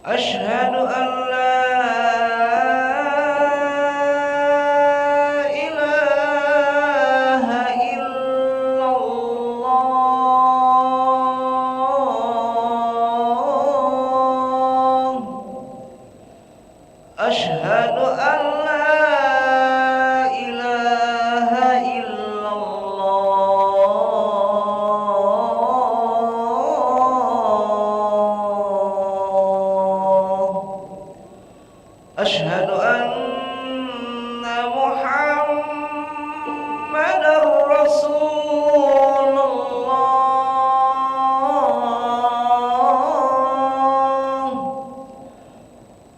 Asyhadu an la ilaha illallah. Asyhadu an la ilaha illallah. Asyhadu anna Muhammadar Rasulullah.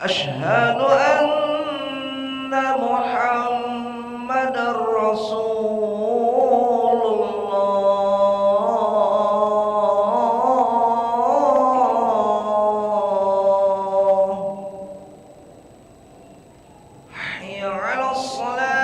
Asyhadu anna Muhammadar Rasulullah. Hayya 'alas salah.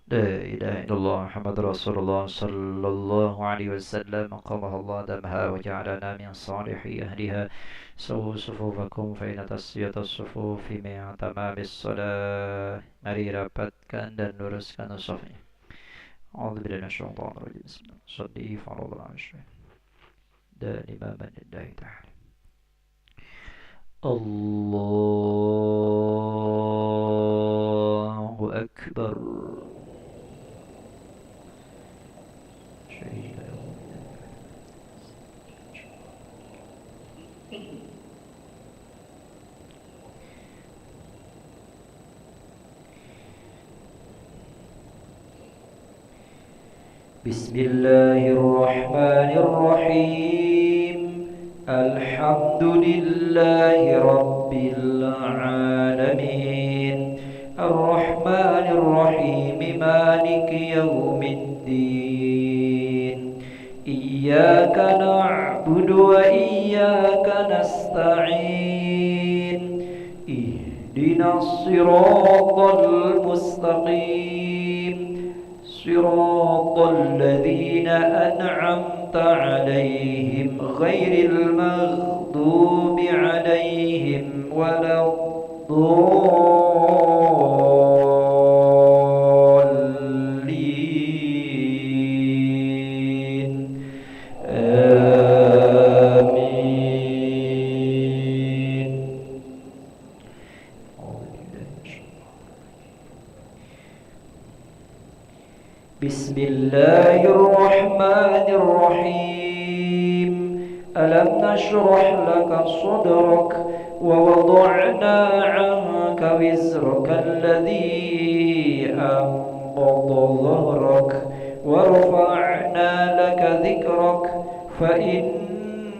لا إله إلا الله محمد رسول الله صلى الله عليه وسلم قضى الله دمها وجعلنا من صالح أهلها. سووا صفوفكم فإن تسوية الصفوف من تمام الصلاة. Mari rapatkan dan luruskan safnya. A'udzubillahi minasyaitonir rajim. Bismillah. Shalli fardhu al-ashr. Dan imaman lillahi ta'ala. Allahu Akbar. بسم الله الرحمن الرحيم. الحمد لله رب العالمين. الرحمن الرحيم مالك يوم الدين. إياك نعبد وإياك نستعين. اهدنا الصراط المستقيم صراط الذين أنعمت عليهم غير المغضوب عليهم ولا الضالين آمين. بسم الله الرحمن الرحيم. ألم نشرح لك صدرك ووضعنا عنك وزرك الذي أنقض ظهرك ورفعنا لك ذكرك فإن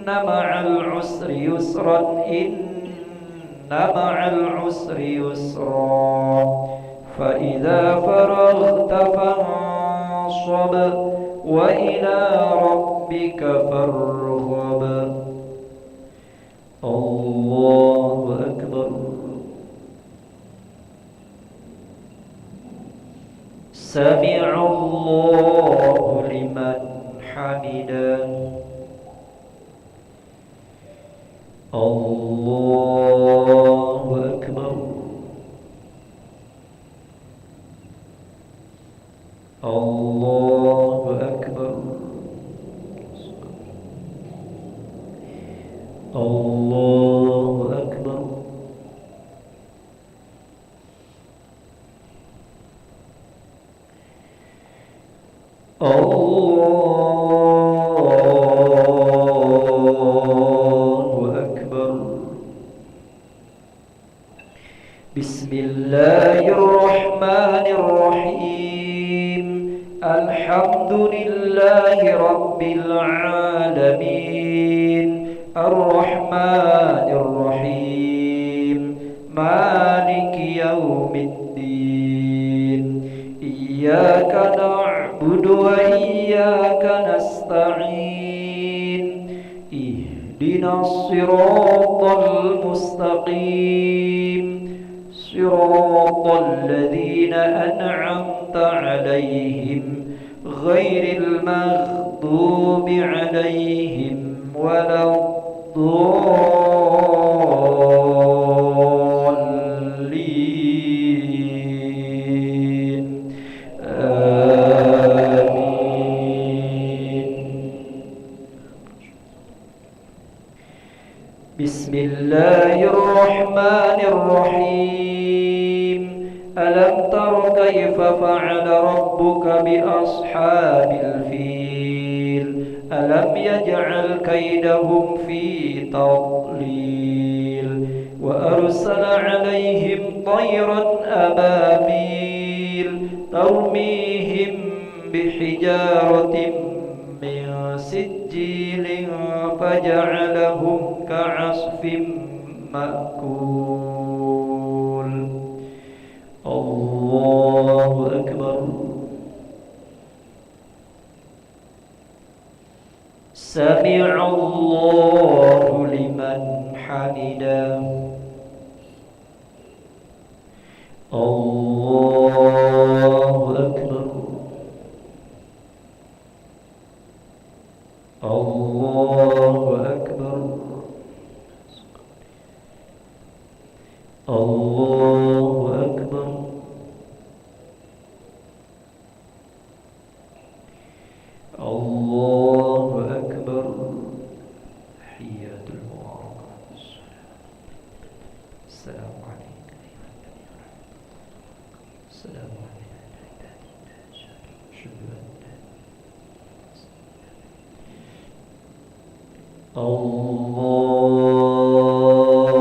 مع العسر يسرا إن مع العسر يسرا فإذا فرغت فانصب وإلى ربك فارغب. الله أكبر. سمع الله لمن حمده. الله أكبر. الله أكبر. الله أكبر. الله أكبر. بسم الله الرحمن الرحيم. الحمد لله رب العالمين. الرحمن الرحيم مالك يوم الدين. إياك نعبد وإياك نستعين. اهدنا الصراط المستقيم صراط الذين أنعمت عليهم غير المغضوب عليهم ولا الضالين آمين. بسم الله الرحمن الرحيم. ألم تر كيف فعل ربك بأصحاب الفيل. ألم يجعل كيدهم في تضليل وأرسل عليهم طيرا أبابيل ترميهم بحجارة من سجيل فجعلهم كعصف مأكول. الله أكبر. سمع الله لمن حمده. الله أكبر. الله أكبر الله أكبر تحيات المباركة السلام عليك أيها النبي السلام علينا أشهد أن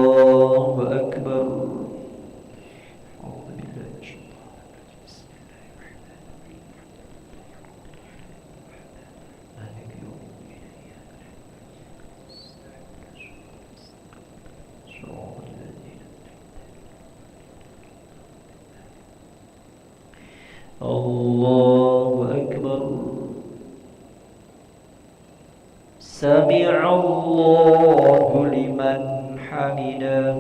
الله أكبر أعوذ بالله من الشيطان الرجيم بسم الله الرحمن الرحيم مالك يوم الدين إياك نعبد صراط الذين الله أكبر سمع الله لمن حمده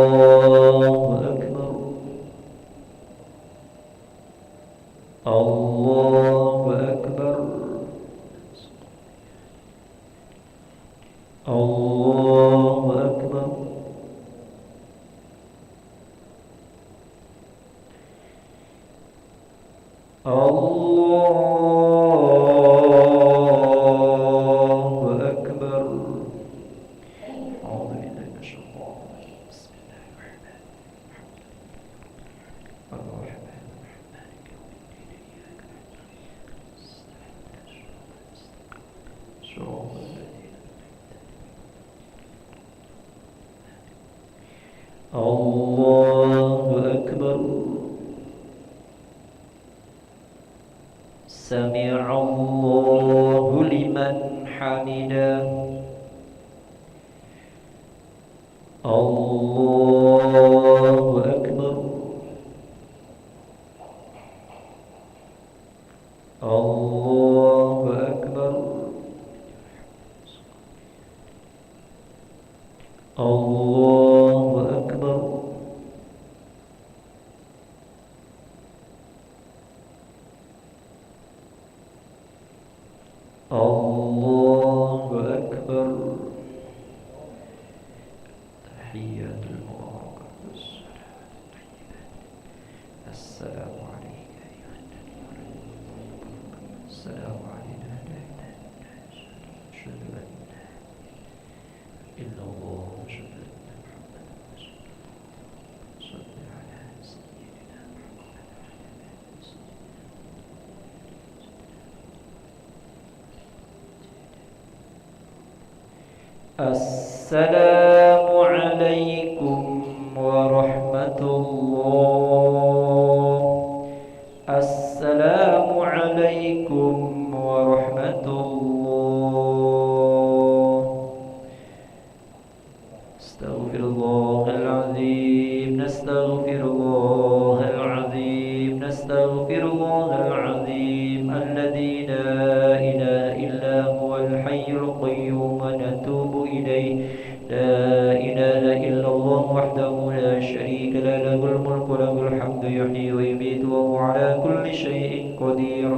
الله أكبر الله أكبر الله أكبر الله أكبر أعوذ بالله من الشيطان الرجيم بسم الله الرحمن الرحيم مالك يوم الدين إياك نعبد صراط الذين الله أكبر سمع الله لمن حمده الله أكبر الله أكبر الله أكبر الله أكبر تحيات المباركة السلام عليك أيها النبي السلام علينا أشهد أن لا إله إلا الله وأشهد أن محمدا رسول الله صل على سيدنا محمد السلام عليكم ورحمة الله السلام عليكم ورحمة الله استغفر الله العظيم نستغفر الله العظيم نستغفر الله العظيم الذي لا إله إلا هو الحي القيوم ونتوب إليه لا إله إلا الله وحده لا شريك له له الملك وله الحمد يحيي ويميت وهو على كل شيء قدير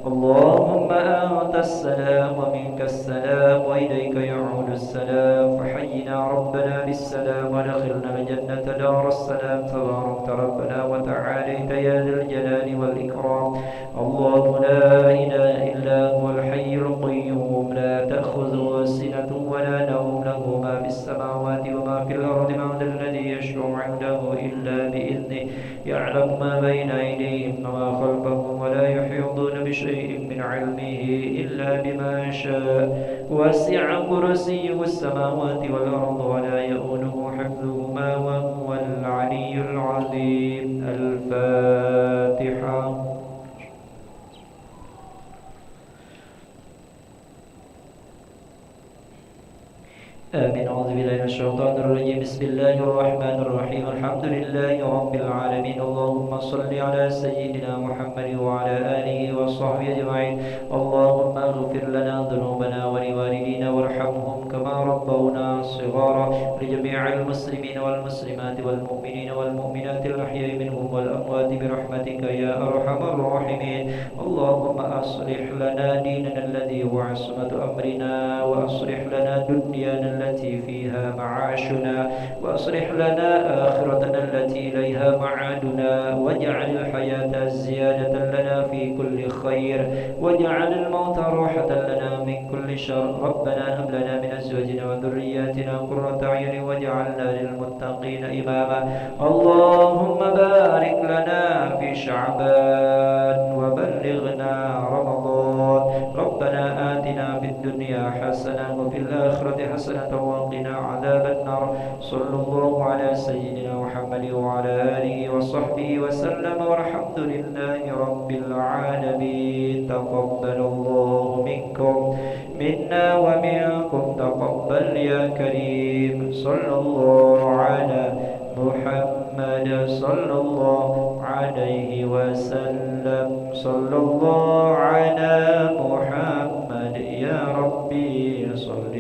اللهم أنت السلام ومنك السلام وإليك يعود السلام فحينا ربنا بالسلام ودخلنا الجنة دار السلام تباركت ربنا وتعاليت يا ذا الجلال والإكرام الله لا إله إلا هو الحي القيوم لا تأخذه سنة ولا نوم له ما في السماوات وما في الأرض من ذا الذي يشفع عنده إلا بإذنه يعلم ما بين أيديهم وما خلفهم ولا يحيطون بشيء من علمه إلا بما شاء وسع كرسيه السماوات والأرض ولا يؤوده حفظهما وهو العلي العظيم الفاتحة آمين أعوذ بالله من الشيطان الرجيم بسم الله الرحمن الرحيم الحمد لله رب العالمين اللهم صل على سيدنا محمد وعلى آله وصحبه أجمعين اللهم اغفر لنا ذنوبنا ولوالدينا وارحمهم كما ربونا صغارا لجميع المسلمين والمسلمات والمؤمنين والمؤمنات الأحياء منهم والأموات برحمتك يا أرحم الراحمين. اللهم أصلح لنا ديننا الذي هو عصمة أمرنا، وأصلح لنا دنيانا التي فيها معاشنا، وأصلح لنا آخرتنا التي إليها معادنا، واجعل الحياة زيادة لنا في كل خير، واجعل الموت راحة لنا من كل شر. ربنا هب لنا من أزواجنا وذرياتنا قرة أعين واجعلنا للمتقين إماما. اللهم بارك لنا في شعبان وبلغنا رمضان. ربنا آتنا في الدنيا حسنة وفي الآخرة حسنة وقنا عذاب النار. صلى الله على سيدنا محمد وعلى آله وصحبه وسلم، والحمد لله رب العالمين. تقبل الله منكم منا ومنكم تقبل يا كريم. صلى الله على محمد صلى الله عليه وسلم. صلى الله على محمد يا ربي صل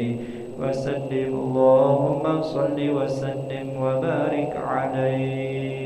وسلم. اللهم صل وسلم وبارك عليه.